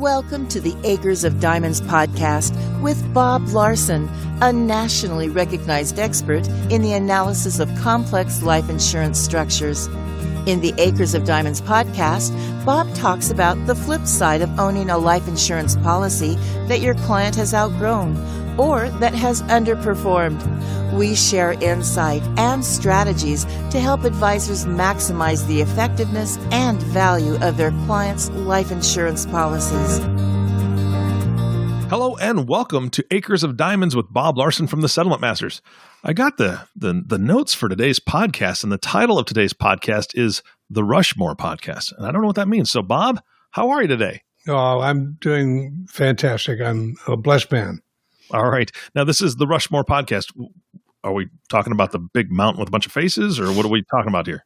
Welcome to the Acres of Diamonds podcast with Bob Larsen, a nationally recognized expert in the analysis of complex life insurance structures. In the Acres of Diamonds podcast, Bob talks about the flip side of owning a life insurance policy that your client has outgrown or that has underperformed. We share insight and strategies to help advisors maximize the effectiveness and value of their clients' life insurance policies. Hello and welcome to Acres of Diamonds with Bob Larsen from the Settlement Masters. I got the notes for today's podcast, and the title of today's podcast is the Rushmore Podcast. And I don't know what that means. So, Bob, how are you today? Oh, I'm doing fantastic. I'm a blessed man. All right. Now, this is the Rushmore Podcast. Are we talking about the big mountain with a bunch of faces, or what are we talking about here?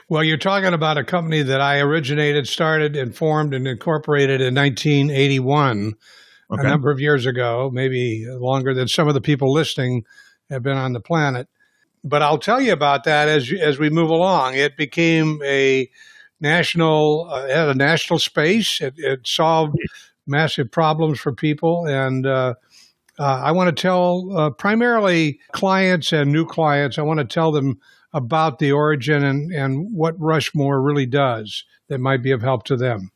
Well, you're talking about a company that I originated, started, and formed and incorporated in 1981, a number of years ago, maybe longer than some of the people listening have been on the planet. But I'll tell you about that as we move along. It became a national, had a national space. It solved massive problems for people, and I want to tell primarily clients and new clients, I want to tell them about the origin and what Rushmore really does that might be of help to them.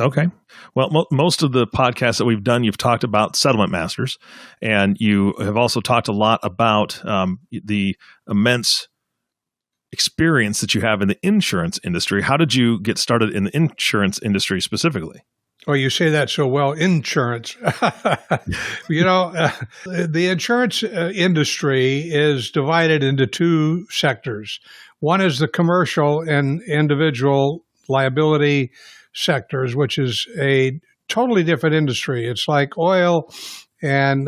Okay. Well, most of the podcasts that we've done, you've talked about Settlement Masters, and you have also talked a lot about the immense experience that you have in the insurance industry. How did you get started in the insurance industry specifically? Oh, you say that so well, insurance. The insurance industry is divided into two sectors. One is the commercial and individual liability sectors, which is a totally different industry. It's like oil and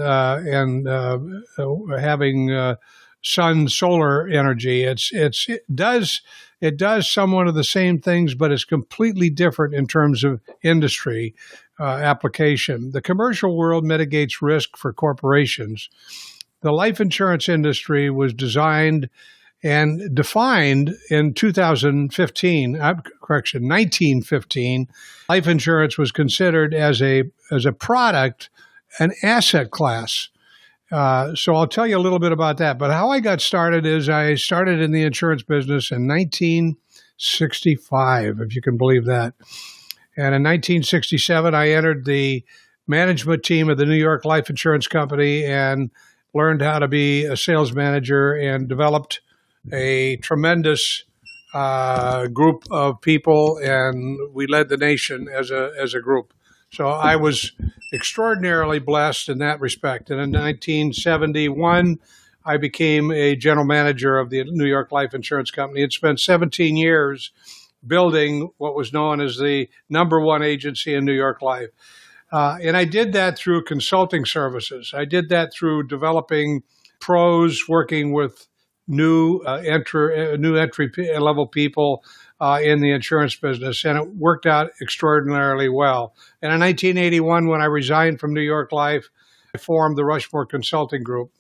having solar energy. It does somewhat of the same things, but it's completely different in terms of industry application. The commercial world mitigates risk for corporations. The life insurance industry was designed and defined in 1915. Life insurance was considered as a product, an asset class. So I'll tell you a little bit about that. But how I got started is I started in the insurance business in 1965, if you can believe that. And in 1967, I entered the management team of the New York Life Insurance Company and learned how to be a sales manager and developed a tremendous group of people, and we led the nation as a group. So I was extraordinarily blessed in that respect. And in 1971, I became a general manager of the New York Life Insurance Company. It spent 17 years building what was known as the number one agency in New York Life. And I did that through consulting services. I did that through developing pros, working with new entry level people in the insurance business, and it worked out extraordinarily well. And in 1981, when I resigned from New York Life, I formed the Rushmore Consulting Group.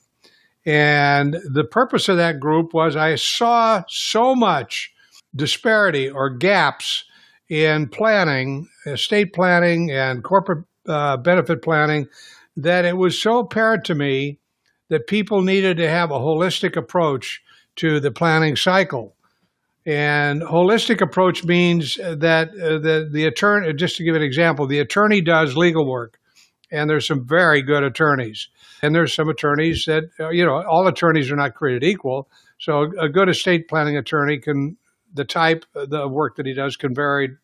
And the purpose of that group was I saw so much disparity or gaps in planning, estate planning and corporate benefit planning, that it was so apparent to me that people needed to have a holistic approach to the planning cycle. And holistic approach means that the attorney, just to give an example, the attorney does legal work, and there's some very good attorneys. And there's some attorneys that, all attorneys are not created equal. So a good estate planning attorney the type of work that he does can vary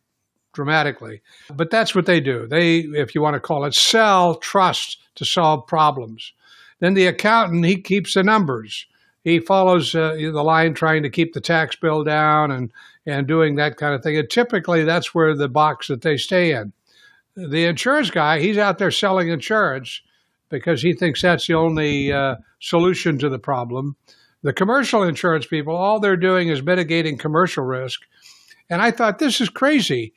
dramatically. But that's what they do. They, if you want to call it, sell trust to solve problems. Then the accountant, he keeps the numbers. He follows the line trying to keep the tax bill down and doing that kind of thing. And typically, that's where the box that they stay in. The insurance guy, he's out there selling insurance because he thinks that's the only solution to the problem. The commercial insurance people, all they're doing is mitigating commercial risk. And I thought, this is crazy.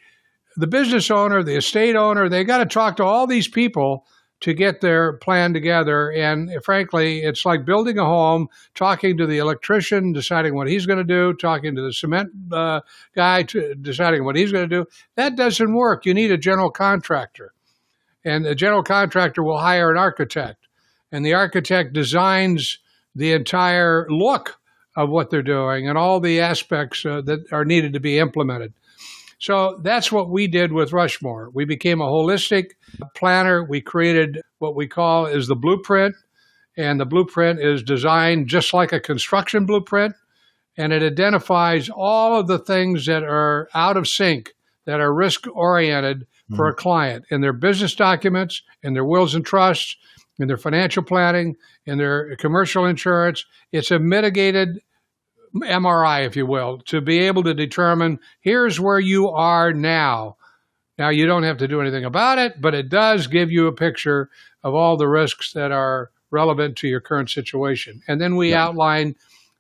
The business owner, the estate owner, they got to talk to all these people to get their plan together. And frankly, it's like building a home, talking to the electrician, deciding what he's going to do, talking to the cement guy, deciding what he's going to do. That doesn't work. You need a general contractor. And the general contractor will hire an architect. And the architect designs the entire look of what they're doing and all the aspects that are needed to be implemented. So that's what we did with Rushmore. We became a holistic planner. We created what we call is the blueprint, and the blueprint is designed just like a construction blueprint, and it identifies all of the things that are out of sync, that are risk-oriented for a client in their business documents, in their wills and trusts, in their financial planning, in their commercial insurance. It's a mitigated MRI, if you will, to be able to determine here's where you are now. Now, you don't have to do anything about it, but it does give you a picture of all the risks that are relevant to your current situation. And then we outline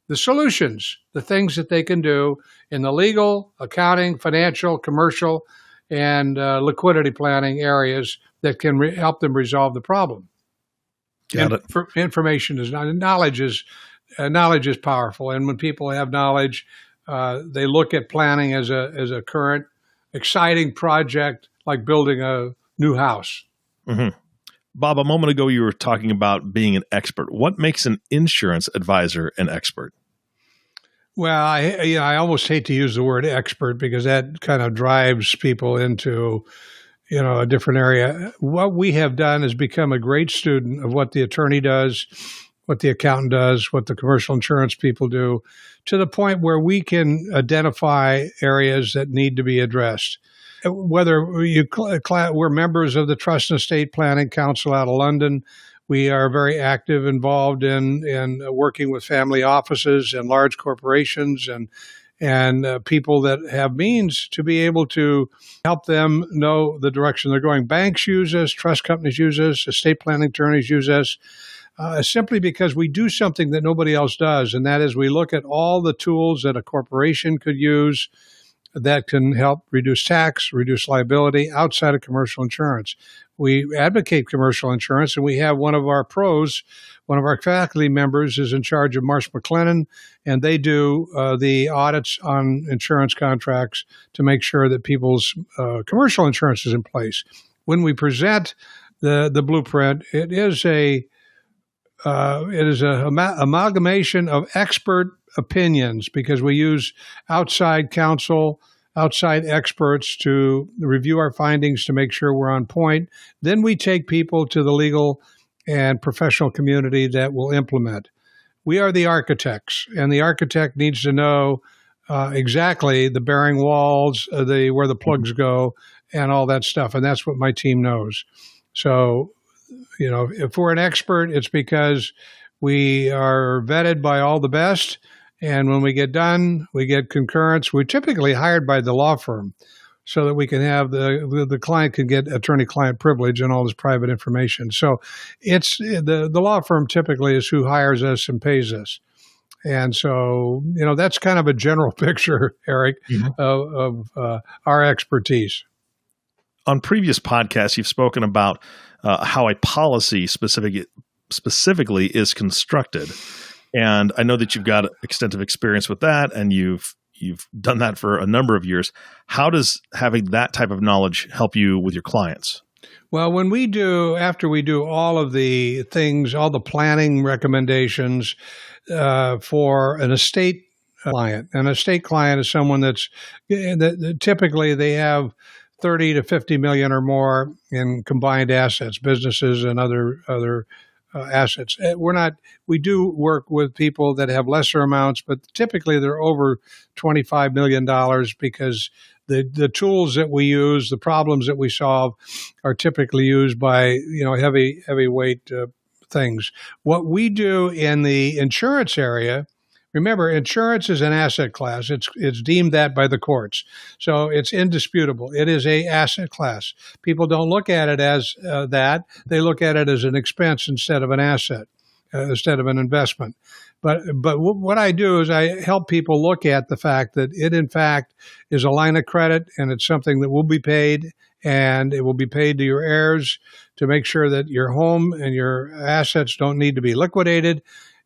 the solutions, the things that they can do in the legal, accounting, financial, commercial, and liquidity planning areas that can help them resolve the problem. Information is knowledge is powerful, and when people have knowledge, they look at planning as a current, exciting project like building a new house. Mm-hmm. Bob, a moment ago you were talking about being an expert. What makes an insurance advisor an expert? Well, I almost hate to use the word expert because that kind of drives people into a different area. What we have done is become a great student of what the attorney does, what the accountant does, what the commercial insurance people do, to the point where we can identify areas that need to be addressed. Whether we're members of the Trust and Estate Planning Council out of London, we are very active, involved in working with family offices and large corporations and people that have means to be able to help them know the direction they're going. Banks use us, trust companies use us, estate planning attorneys use us, simply because we do something that nobody else does, and that is we look at all the tools that a corporation could use that can help reduce tax, reduce liability outside of commercial insurance. We advocate commercial insurance, and we have one of our faculty members is in charge of Marsh McLennan, and they do the audits on insurance contracts to make sure that people's commercial insurance is in place. When we present the blueprint, it is an amalgamation of expert opinions because we use outside counsel, outside experts to review our findings to make sure we're on point. Then we take people to the legal and professional community that will implement. We are the architects, and the architect needs to know exactly the bearing walls, where the plugs go, and all that stuff. And that's what my team knows. So, if we're an expert, it's because we are vetted by all the best. And when we get done, we get concurrence. We're typically hired by the law firm so that we can have the client can get attorney-client privilege and all this private information. So it's the law firm typically is who hires us and pays us. And so, that's kind of a general picture, Eric, of our expertise. On previous podcasts, you've spoken about how a policy specifically is constructed. And I know that you've got extensive experience with that, and you've done that for a number of years. How does having that type of knowledge help you with your clients? Well, after we do all of the things, all the planning recommendations for an estate client. An estate client is someone that typically they have 30 to 50 million or more in combined assets, businesses and other assets. We do work with people that have lesser amounts, but typically they're over $25 million because the tools that we use, the problems that we solve are typically used by, heavyweight things. What we do in the insurance area, remember, insurance is an asset class. It's deemed that by the courts. So it's indisputable. It is a asset class. People don't look at it as that. They look at it as an expense instead of an asset. instead of an investment. But what I do is I help people look at the fact that it, in fact, is a line of credit, and it's something that will be paid, and it will be paid to your heirs to make sure that your home and your assets don't need to be liquidated.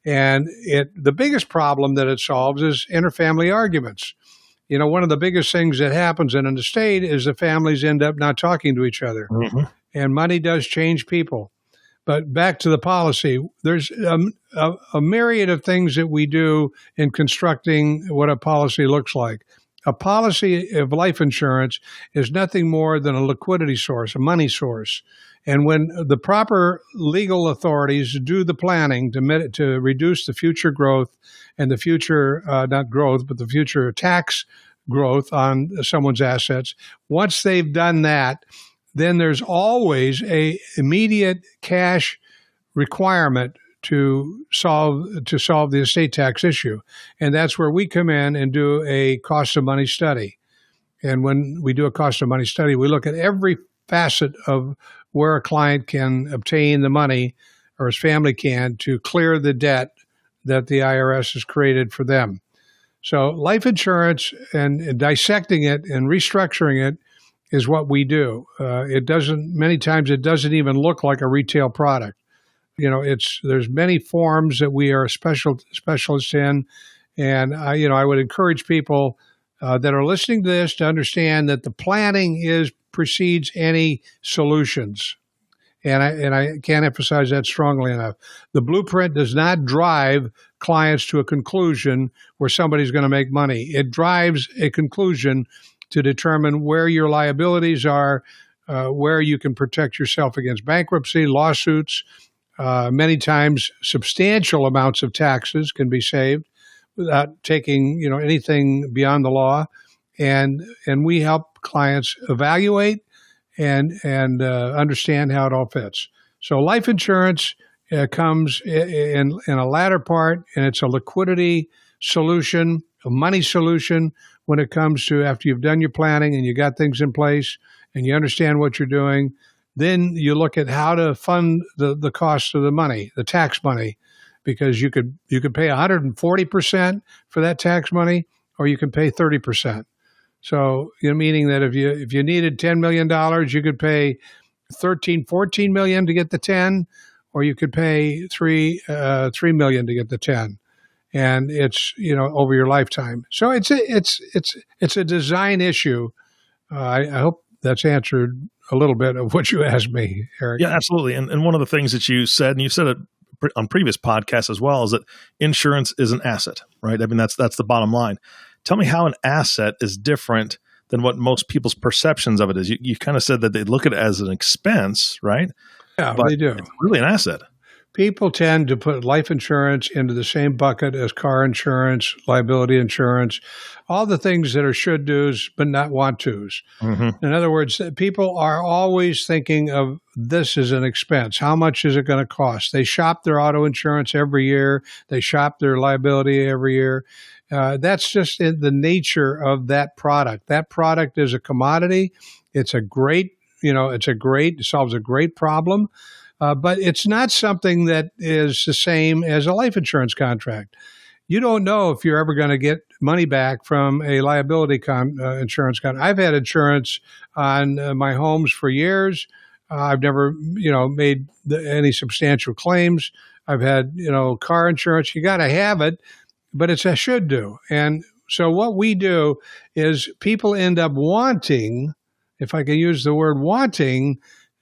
And the biggest problem that it solves is interfamily arguments. You know, one of the biggest things that happens in an estate is the families end up not talking to each other. Mm-hmm. And money does change people. But back to the policy, there's a myriad of things that we do in constructing what a policy looks like. A policy of life insurance is nothing more than a liquidity source, a money source. And when the proper legal authorities do the planning to reduce the future growth and the future, not growth, but the future tax growth on someone's assets, once they've done that, then there's always a immediate cash requirement to solve the estate tax issue. And that's where we come in and do a cost of money study. And when we do a cost of money study, we look at every facet of where a client can obtain the money, or his family can, to clear the debt that the IRS has created for them. So life insurance and dissecting it and restructuring it is what we do. Many times it doesn't even look like a retail product. You know, there's many forms that we are specialists in. And I would encourage people that are listening to this to understand that the planning precedes any solutions. And I can't emphasize that strongly enough. The blueprint does not drive clients to a conclusion where somebody's going to make money. It drives a conclusion to determine where your liabilities are, where you can protect yourself against bankruptcy, lawsuits. Many times, substantial amounts of taxes can be saved without taking anything beyond the law, and we help clients evaluate and understand how it all fits. So life insurance comes in a latter part, and it's a liquidity solution, a money solution when it comes to after you've done your planning and you got things in place and you understand what you're doing. Then you look at how to fund the cost of the money, the tax money, because you could pay 140% for that tax money, or you can pay 30%. So, meaning that if you needed $10 million, you could pay $14 million to get the 10, or you could pay $3 million to get the 10, and it's over your lifetime. So it's a design issue. I hope that's answered a little bit of what you asked me, Eric. Yeah, absolutely. And one of the things that you said, and you've said it on previous podcasts as well, is that insurance is an asset, right? I mean, that's the bottom line. Tell me how an asset is different than what most people's perceptions of it is. You kind of said that they look at it as an expense, right? Yeah, but they do. It's really an asset. People tend to put life insurance into the same bucket as car insurance, liability insurance, all the things that are should do's but not want to's. Mm-hmm. In other words, people are always thinking of this as an expense. How much is it going to cost? They shop their auto insurance every year. They shop their liability every year. That's just in the nature of that product. That product is a commodity. It solves a great problem. But it's not something that is the same as a life insurance contract. You don't know if you're ever going to get money back from a liability insurance contract. I've had insurance on my homes for years. I've never, made any substantial claims. I've had, car insurance. You got to have it, but it's a should do. And so what we do is people end up wanting, if I can use the word wanting,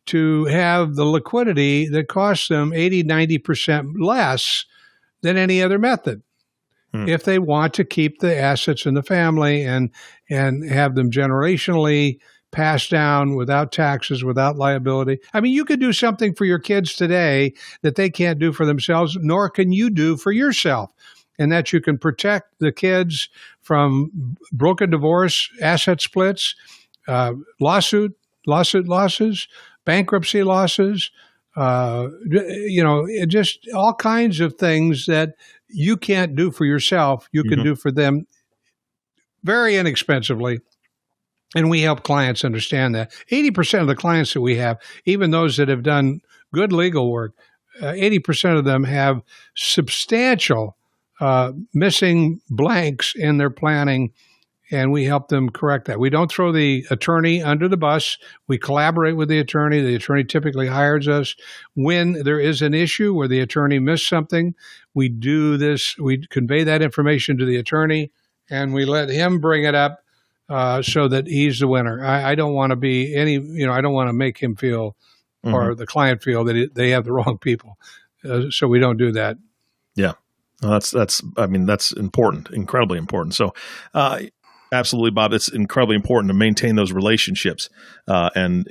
to have the liquidity that costs them 80, 90% less than any other method. If they want to keep the assets in the family and have them generationally passed down without taxes, without liability. I mean, you could do something for your kids today that they can't do for themselves, nor can you do for yourself. And that you can protect the kids from broken divorce, asset splits, lawsuit losses, bankruptcy losses, just all kinds of things that you can't do for yourself, you can do for them very inexpensively. And we help clients understand that. 80% of the clients that we have, even those that have done good legal work, 80% of them have substantial missing blanks in their planning, and we help them correct that. We don't throw the attorney under the bus. We collaborate with the attorney. The attorney typically hires us. When there is an issue where the attorney missed something, we do this. We convey that information to the attorney, and we let him bring it up so that he's the winner. I don't want to be I don't want to make him feel or the client feel that they have the wrong people. So we don't do that. Yeah. Well, that's important, incredibly important. So, absolutely, Bob. It's incredibly important to maintain those relationships and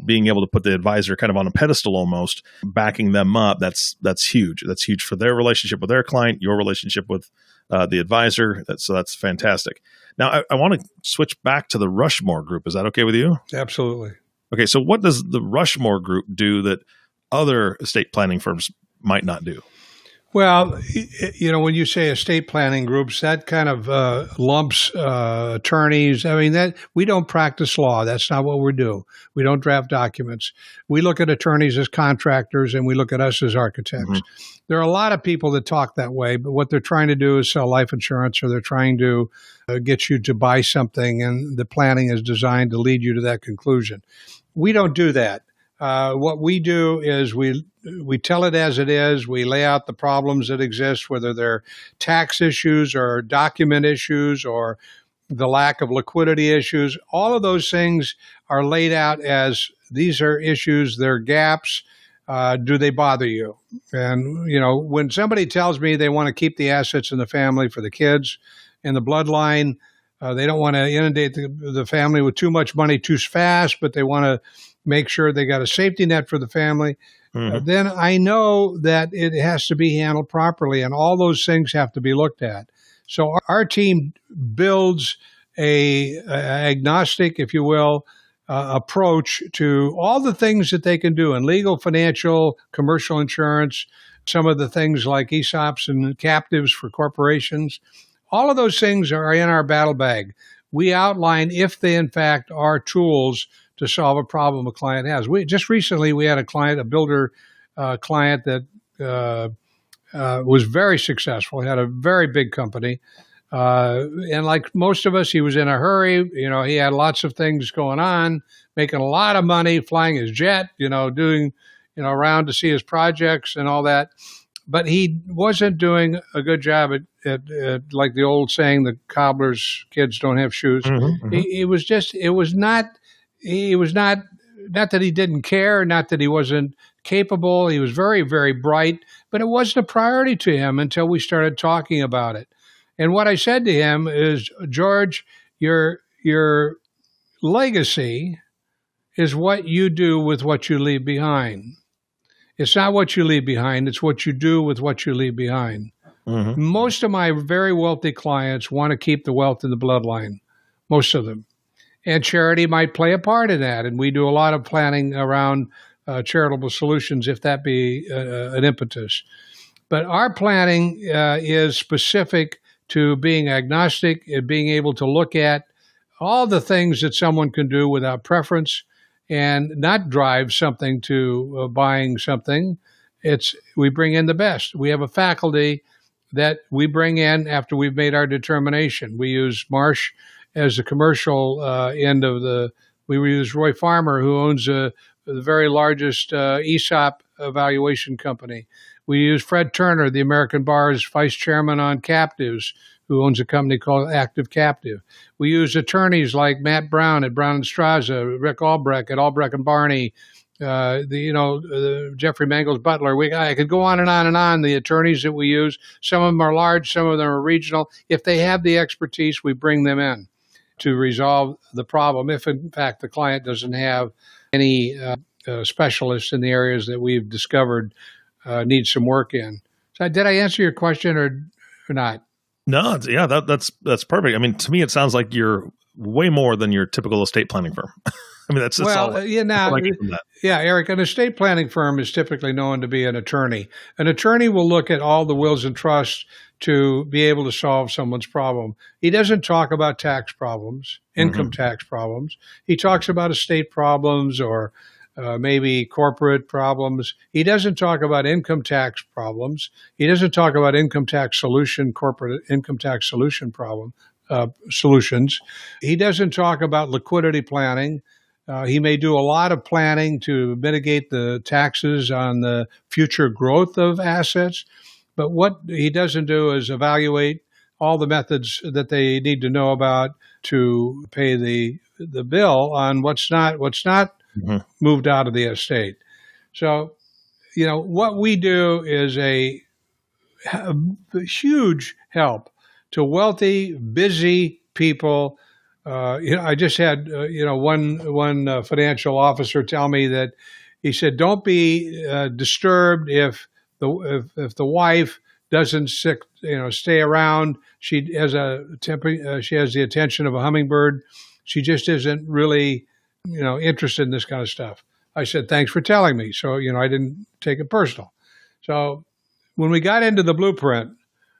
being able to put the advisor kind of on a pedestal almost, backing them up. That's huge. That's huge for their relationship with their client, your relationship with the advisor. That's fantastic. Now, I want to switch back to the Rushmore Group. Is that okay with you? Absolutely. Okay. So what does the Rushmore Group do that other estate planning firms might not do? Well, when you say estate planning groups, that kind of lumps attorneys. I mean, that we don't practice law. That's not what we do. We don't draft documents. We look at attorneys as contractors, and we look at us as architects. Mm-hmm. There are a lot of people that talk that way, but what they're trying to do is sell life insurance, or they're trying to get you to buy something, and the planning is designed to lead you to that conclusion. We don't do that. What we do is we tell it as it is. We lay out the problems that exist, whether they're tax issues or document issues or the lack of liquidity issues. All of those things are laid out as these are issues, they're gaps. Do they bother you? And, when somebody tells me they want to keep the assets in the family for the kids and the bloodline, they don't want to inundate the family with too much money too fast, but they want to make sure they got a safety net for the family, then I know that it has to be handled properly, and all those things have to be looked at. So our team builds a agnostic, if you will, approach to all the things that they can do in legal, financial, commercial insurance, some of the things like ESOPs and captives for corporations. All of those things are in our battle bag. We outline if they, in fact, are tools to solve a problem a client has. Just recently we had a builder client that was very successful, had a very big company. And like most of us, he was in a hurry. He had lots of things going on, making a lot of money, flying his jet, doing, around to see his projects and all that. But he wasn't doing a good job at like the old saying, the cobbler's kids don't have shoes. Mm-hmm. He was not that he didn't care, not that he wasn't capable. He was very, very bright, but it wasn't a priority to him until we started talking about it. And what I said to him is, George, your legacy is what you do with what you leave behind. It's not what you leave behind. It's what you do with what you leave behind. Mm-hmm. Most of my very wealthy clients want to keep the wealth in the bloodline, most of them. And charity might play a part in that. And we do a lot of planning around charitable solutions, if that be an impetus. But our planning is specific to being agnostic and being able to look at all the things that someone can do without preference and not drive something to buying something. We bring in the best. We have a faculty that we bring in after we've made our determination. We use Marsh as the commercial end of we use Roy Farmer, who owns the very largest ESOP evaluation company. We use Fred Turner, the American Bar's vice chairman on captives, who owns a company called Active Captive. We use attorneys like Matt Brown at Brown and Straza, Rick Albrecht at Albrecht and Barney, Jeffrey Mangels Butler. I could go on and on and on, the attorneys that we use. Some of them are large, some of them are regional. If they have the expertise, we bring them in to resolve the problem, if in fact the client doesn't have any specialists in the areas that we've discovered need some work in. So did I answer your question or not? No, yeah, that's perfect. I mean, to me, it sounds like you're way more than your typical estate planning firm. I mean, that's Eric, an estate planning firm is typically known to be an attorney. An attorney will look at all the wills and trusts to be able to solve someone's problem. He doesn't talk about tax problems, income tax problems. He talks about estate problems or maybe corporate problems. He doesn't talk about income tax problems. He doesn't talk about corporate income tax solutions. He doesn't talk about liquidity planning. He may do a lot of planning to mitigate the taxes on the future growth of assets, but what he doesn't do is evaluate all the methods that they need to know about to pay the bill on what's not Mm-hmm. moved out of the estate. So, what we do is a huge help to wealthy, busy people. I just had one financial officer tell me that he said, "Don't be disturbed if the wife doesn't stay around. She has she has the attention of a hummingbird. She just isn't really interested in this kind of stuff." I said, "Thanks for telling me." So I didn't take it personal. So when we got into the blueprint,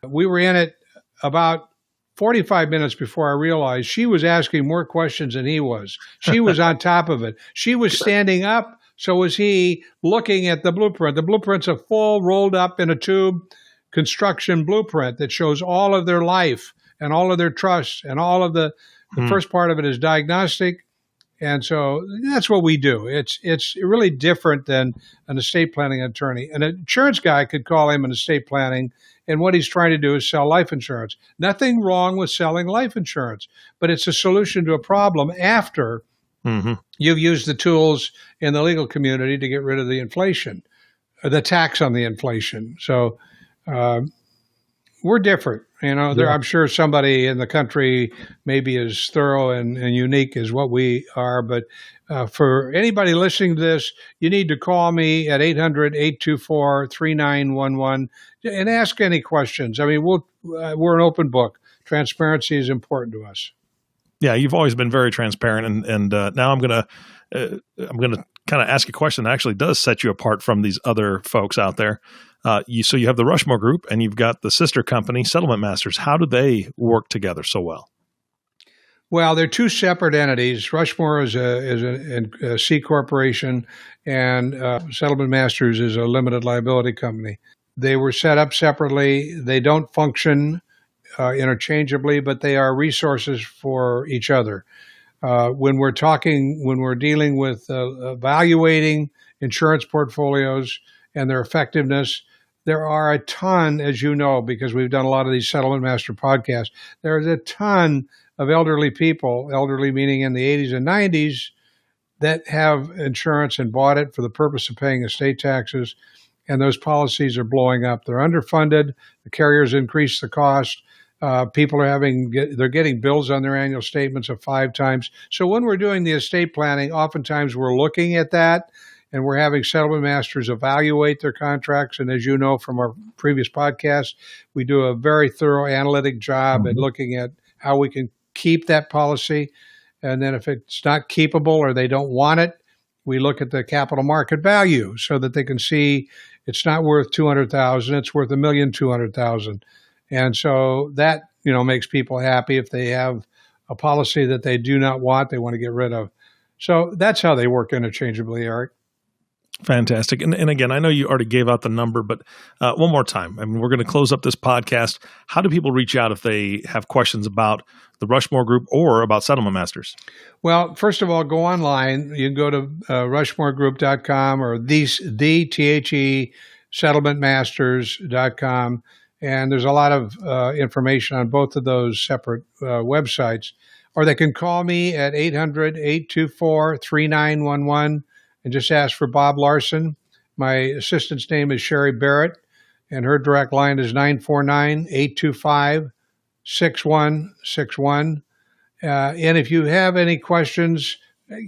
we were in it about 45 minutes before I realized she was asking more questions than he was. She was on top of it. She was standing up. So was he, looking at the blueprint. The blueprint's a full, rolled up in a tube construction blueprint that shows all of their life and all of their trusts and all of the first part of it is diagnostic. And so that's what we do. It's really different than an estate planning attorney. An insurance guy could call him an estate planning, and what he's trying to do is sell life insurance. Nothing wrong with selling life insurance, but it's a solution to a problem after you've used the tools in the legal community to get rid of the inflation, the tax on the inflation. So we're different. I'm sure somebody in the country may be as thorough and unique as what we are. But for anybody listening to this, you need to call me at 800-824-3911 and ask any questions. I mean, we're an open book. Transparency is important to us. Yeah, you've always been very transparent, and now I'm gonna kind of ask a question that actually does set you apart from these other folks out there. So you have the Rushmore Group, and you've got the sister company, Settlement Masters. How do they work together so well? Well, they're two separate entities. Rushmore is a C corporation, and Settlement Masters is a limited liability company. They were set up separately. They don't function interchangeably, but they are resources for each other. When we're dealing with evaluating insurance portfolios and their effectiveness, there are a ton, as you know, because we've done a lot of these Settlement Master podcasts, there's a ton of elderly people, elderly meaning in the 80s and 90s, that have insurance and bought it for the purpose of paying estate taxes, and those policies are blowing up. They're underfunded. The carriers increase the cost. People are they're getting bills on their annual statements of 5 times. So when we're doing the estate planning, oftentimes we're looking at that, and we're having settlement masters evaluate their contracts. And as you know from our previous podcast, we do a very thorough analytic job at looking at how we can keep that policy. And then if it's not keepable or they don't want it, we look at the capital market value so that they can see it's not worth $200,000, it's worth $1,200,000. And so that, makes people happy. If they have a policy that they do not want, they want to get rid of. So that's how they work interchangeably, Eric. Fantastic. And again, I know you already gave out the number, but one more time. I mean, we're going to close up this podcast. How do people reach out if they have questions about the Rushmore Group or about Settlement Masters? Well, first of all, go online. You can go to rushmoregroup.com or the settlementmasters.com. And there's a lot of information on both of those separate websites. Or they can call me at 800-824-3911 and just ask for Bob Larsen. My assistant's name is Sherry Barrett, and her direct line is 949-825-6161. And if you have any questions,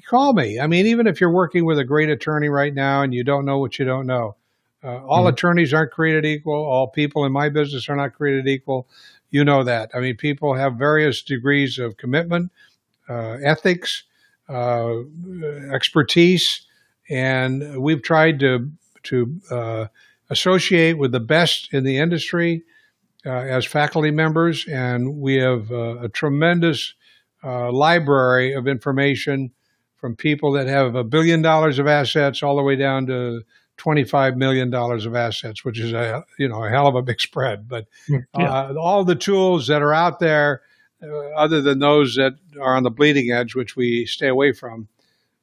call me. I mean, even if you're working with a great attorney right now and you don't know what you don't know, all attorneys aren't created equal. All people in my business are not created equal. You know that. I mean, people have various degrees of commitment, ethics, expertise, and we've tried to associate with the best in the industry as faculty members, and we have a tremendous library of information from people that have $1 billion of assets all the way down to $25 million of assets, which is a hell of a big spread. But all the tools that are out there, other than those that are on the bleeding edge, which we stay away from.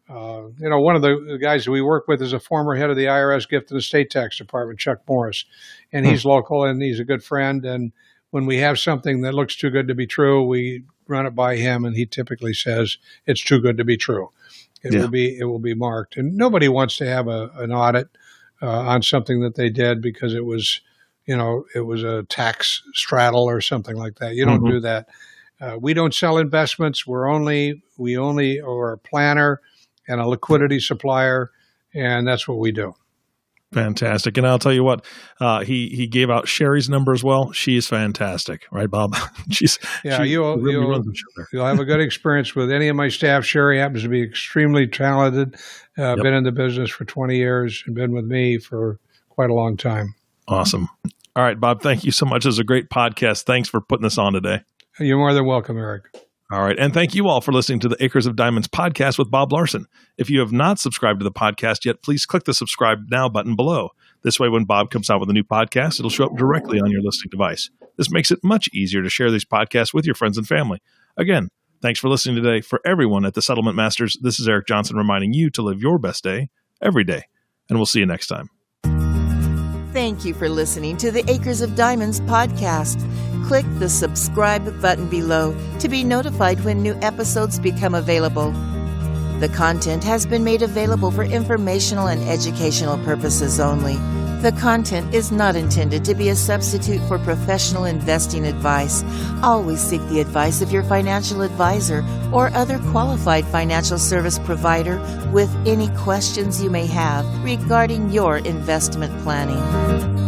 One of the guys that we work with is a former head of the IRS Gift and Estate Tax Department, Chuck Morris, and he's local and he's a good friend. And when we have something that looks too good to be true, we run it by him, and he typically says it's too good to be true. It will be marked, and nobody wants to have an audit on something that they did because it was a tax straddle or something like that. You don't do that. We don't sell investments. We only are a planner and a liquidity supplier, and that's what we do. Fantastic. And I'll tell you what, he gave out Sherry's number as well. She is fantastic. Right, Bob? You'll have a good experience with any of my staff. Sherry happens to be extremely talented, been in the business for 20 years and been with me for quite a long time. Awesome. All right, Bob, thank you so much. It was a great podcast. Thanks for putting this on today. You're more than welcome, Eric. All right. And thank you all for listening to the Acres of Diamonds podcast with Bob Larsen. If you have not subscribed to the podcast yet, please click the subscribe now button below. This way, when Bob comes out with a new podcast, it'll show up directly on your listening device. This makes it much easier to share these podcasts with your friends and family. Again, thanks for listening today. For everyone at the Settlement Masters, this is Eric Johnson reminding you to live your best day every day. And we'll see you next time. Thank you for listening to the Acres of Diamonds podcast. Click the subscribe button below to be notified when new episodes become available. The content has been made available for informational and educational purposes only. The content is not intended to be a substitute for professional investing advice. Always seek the advice of your financial advisor or other qualified financial service provider with any questions you may have regarding your investment planning.